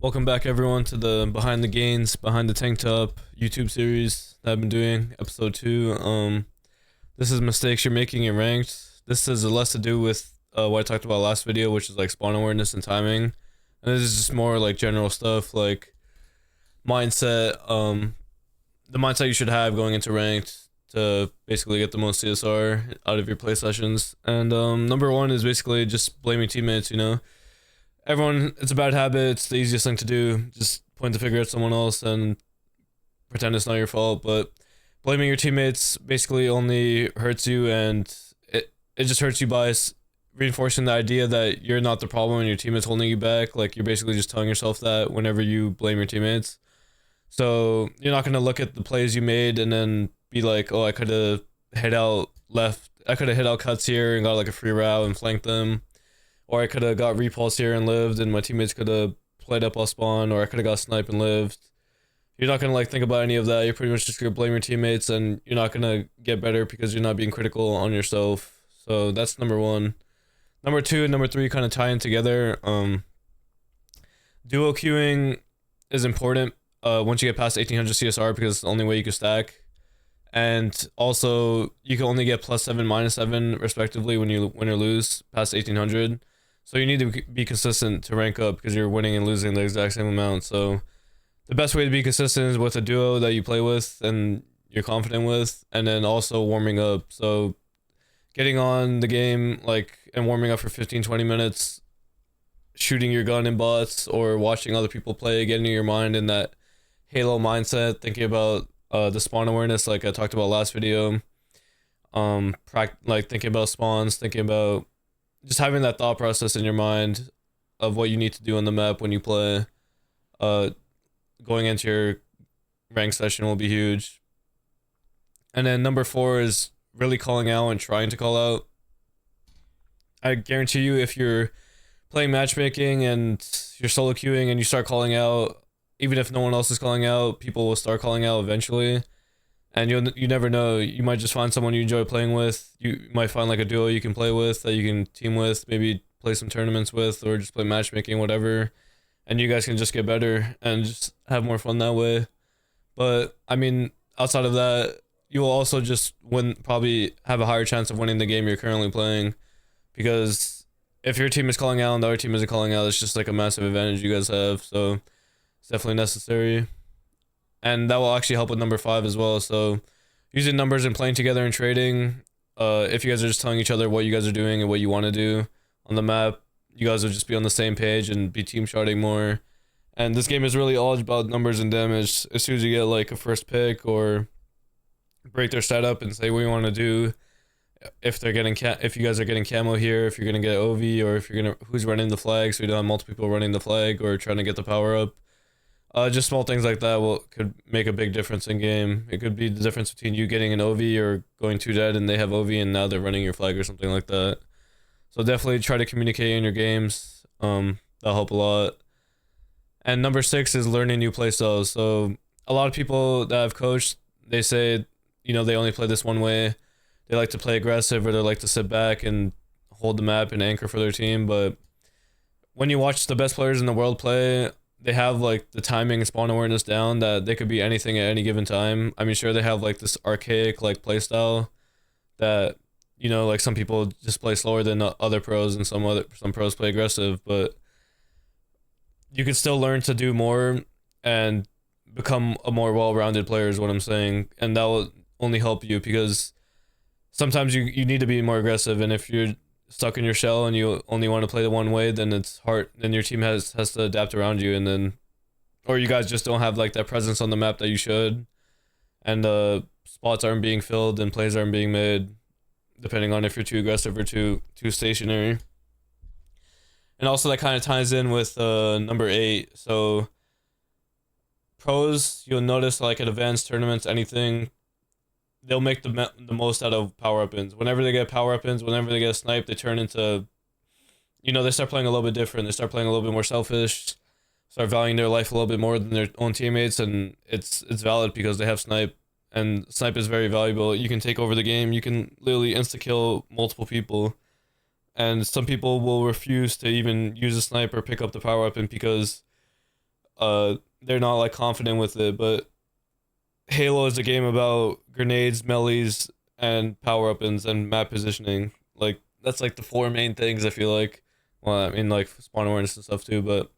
Welcome back, everyone, to the Behind the Gains, Behind the Tank Top YouTube series that I've been doing, episode 2. This is mistakes you're making in ranked. This has less to do with what I talked about last video, which is like spawn awareness and timing. And this is just more like general stuff, like mindset, the mindset you should have going into ranked to basically get the most CSR out of your play sessions. And number one is basically just blaming teammates, everyone, it's a bad habit. It's the easiest thing to do. Just point the finger at someone else and pretend it's not your fault. But blaming your teammates basically only hurts you, and it just hurts you by reinforcing the idea that you're not the problem and your teammates holding you back. Like, you're basically just telling yourself that whenever you blame your teammates. So you're not going to look at the plays you made and then be like, oh, I could have hit out left. I could have hit out cuts here and got like a free route and flanked them. Or I could have got repulse here and lived, and my teammates could have played up off spawn, or I could have got sniped and lived. You're not gonna like think about any of that. You're pretty much just gonna blame your teammates, and you're not gonna get better because you're not being critical on yourself. So that's number one. Number two and number three kind of tie in together. Duo queuing is important once you get past 1800 CSR, because it's the only way you can stack. And also, you can only get +7, -7 respectively when you win or lose past 1800. So you need to be consistent to rank up, because you're winning and losing the exact same amount. So the best way to be consistent is with a duo that you play with and you're confident with, and then also warming up. So getting on the game and warming up for 15-20 minutes, shooting your gun in bots or watching other people play, getting your mind in that Halo mindset, thinking about the spawn awareness like I talked about last video. Thinking about spawns, thinking about just having that thought process in your mind of what you need to do on the map when you play. Going into your rank session will be huge. And then number 4 is really calling out and trying to call out. I guarantee you, if you're playing matchmaking and you're solo queuing and you start calling out, even if no one else is calling out, people will start calling out eventually. And you never know. You might just find someone you enjoy playing with. You might find like a duo you can play with, that you can team with, maybe play some tournaments with, or just play matchmaking, whatever. And you guys can just get better and just have more fun that way. But I mean, outside of that, you will also just probably have a higher chance of winning the game you're currently playing. Because if your team is calling out and the other team isn't calling out, it's just like a massive advantage you guys have. So it's definitely necessary. And that will actually help with number 5 as well. So using numbers and playing together and trading, if you guys are just telling each other what you guys are doing and what you want to do on the map, you guys will just be on the same page and be team shotting more. And this game is really all about numbers and damage. As soon as you get like a first pick or break their setup and say what you want to do, if they're getting if you guys are getting camo here, if you're gonna get OV, or if you're gonna who's running the flag, so you don't have multiple people running the flag or trying to get the power up. Just small things like that could make a big difference in game. It could be the difference between you getting an OV or going 2 dead and they have OV and now they're running your flag or something like that. So definitely try to communicate in your games. That'll help a lot. And number 6 is learning new playstyles. So a lot of people that I've coached, they say, they only play this one way. They like to play aggressive, or they like to sit back and hold the map and anchor for their team. But when you watch the best players in the world play, they have like the timing and spawn awareness down, that they could be anything at any given time. I mean, sure, they have like this archaic like playstyle that, like some people just play slower than other pros, and some pros play aggressive, but you can still learn to do more and become a more well-rounded player is what I'm saying. And that will only help you, because sometimes you need to be more aggressive, and if you're stuck in your shell and you only want to play the one way, then it's hard. Then your team has to adapt around you, and then, or you guys just don't have like that presence on the map that you should, and spots aren't being filled and plays aren't being made, depending on if you're too aggressive or too stationary. And also that kind of ties in with number 8. So pros, you'll notice like at events, tournaments, anything, they'll make the most out of power up-ins. Whenever they get power up-ins, whenever they get a snipe, they turn into, they start playing a little bit different. They start playing a little bit more selfish, start valuing their life a little bit more than their own teammates, and it's valid because they have snipe, and snipe is very valuable. You can take over the game. You can literally insta-kill multiple people, and some people will refuse to even use a snipe or pick up the power weapon because they're not like confident with it. But Halo is a game about grenades, melees, and power weapons and map positioning. Like that's like the four main things I feel like. Well, I mean like spawn awareness and stuff too, but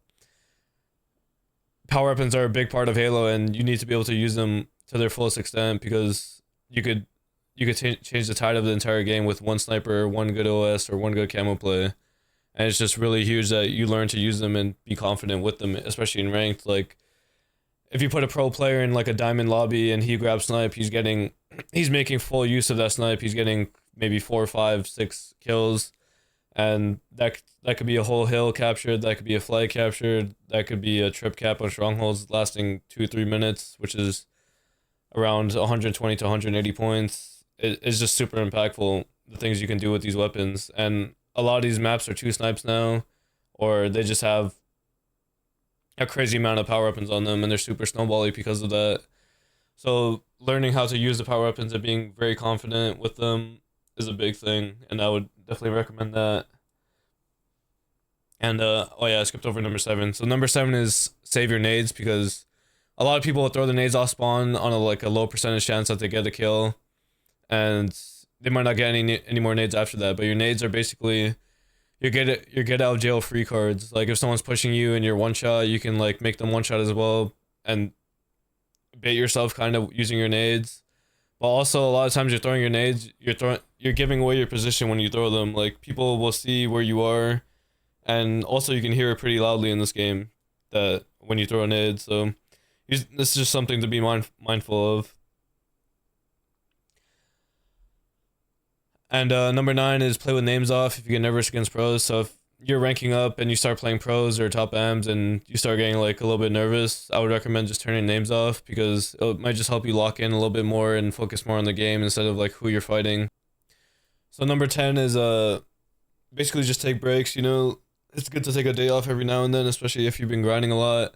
power weapons are a big part of Halo, and you need to be able to use them to their fullest extent because you could change the tide of the entire game with one sniper, one good OS, or one good camo play, and it's just really huge that you learn to use them and be confident with them, especially in ranked. Like if you put a pro player in like a diamond lobby and he grabs snipe, he's making full use of that snipe. He's getting maybe 4, 5, 6 kills, and that could be a whole hill captured, that could be a flag captured, that could be a trip cap on strongholds lasting 2-3 minutes, which is around 120 to 180 points. It's just super impactful, the things you can do with these weapons. And a lot of these maps are 2 snipes now, or they just have a crazy amount of power weapons on them, and they're super snowbally because of that. So learning how to use the power weapons and being very confident with them is a big thing, and I would definitely recommend that. And oh yeah, I skipped over number 7. So number 7 is save your nades, because a lot of people will throw the nades off spawn on a low percentage chance that they get a kill, and they might not get any more nades after that. But your nades are basically your get out of jail free cards. Like if someone's pushing you and you're one shot, you can like make them one shot as well and bait yourself kind of using your nades. But also a lot of times you're throwing your nades, you're giving away your position when you throw them. Like people will see where you are, and also you can hear it pretty loudly in this game that when you throw a nade. So this is just something to be mindful of. And number 9 is play with names off if you get nervous against pros. So if you're ranking up and you start playing pros or top AMs and you start getting like a little bit nervous, I would recommend just turning names off, because it might just help you lock in a little bit more and focus more on the game instead of like who you're fighting. So number 10 is basically just take breaks. You know, it's good to take a day off every now and then, especially if you've been grinding a lot.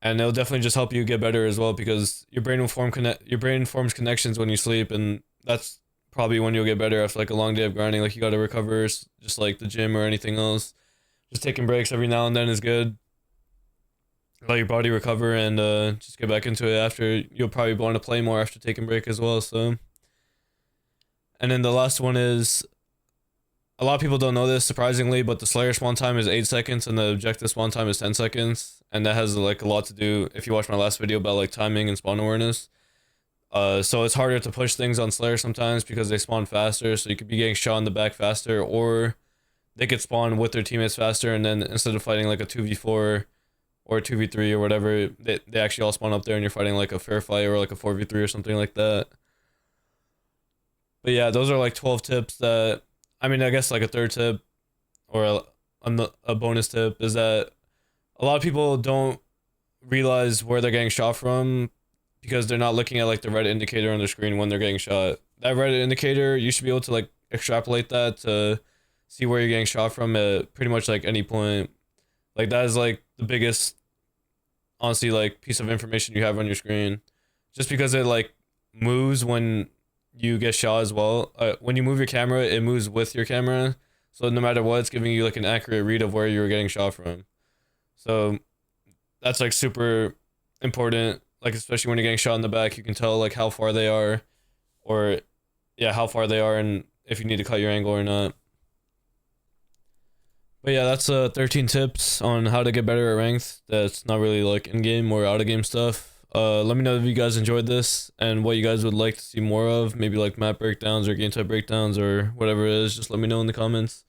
And it'll definitely just help you get better as well, because your brain forms connections when you sleep, and that's probably when you'll get better after like a long day of grinding. Like you gotta recover, just like the gym or anything else. Just taking breaks every now and then is good. Let your body recover and just get back into it after. You'll probably want to play more after taking break as well. So, and then the last one is, a lot of people don't know this surprisingly, but the Slayer spawn time is 8 seconds and the objective spawn time is 10 seconds, and that has like a lot to do if you watch my last video about like timing and spawn awareness. So it's harder to push things on Slayer sometimes because they spawn faster, so you could be getting shot in the back faster, or they could spawn with their teammates faster, and then instead of fighting like a 2v4 or a 2v3 or whatever, they actually all spawn up there and you're fighting like a fair fight or like a 4v3 or something like that. But yeah, those are like 12 tips that, I mean, I guess like a third tip or a bonus tip is that a lot of people don't realize where they're getting shot from, because they're not looking at like the red indicator on the screen when they're getting shot. That red indicator, you should be able to like extrapolate that to see where you're getting shot from at pretty much like any point. Like that is like the biggest, honestly, like piece of information you have on your screen, just because it like moves when you get shot as well. When you move your camera, it moves with your camera, so no matter what, it's giving you like an accurate read of where you were getting shot from. So that's like super important. Like especially when you're getting shot in the back, you can tell like how far they are, or yeah, how far they are, and if you need to cut your angle or not. But yeah, that's 13 tips on how to get better at ranked. That's not really like in-game or out-of-game stuff. Let me know if you guys enjoyed this and what you guys would like to see more of. Maybe like map breakdowns or game type breakdowns or whatever it is. Just let me know in the comments.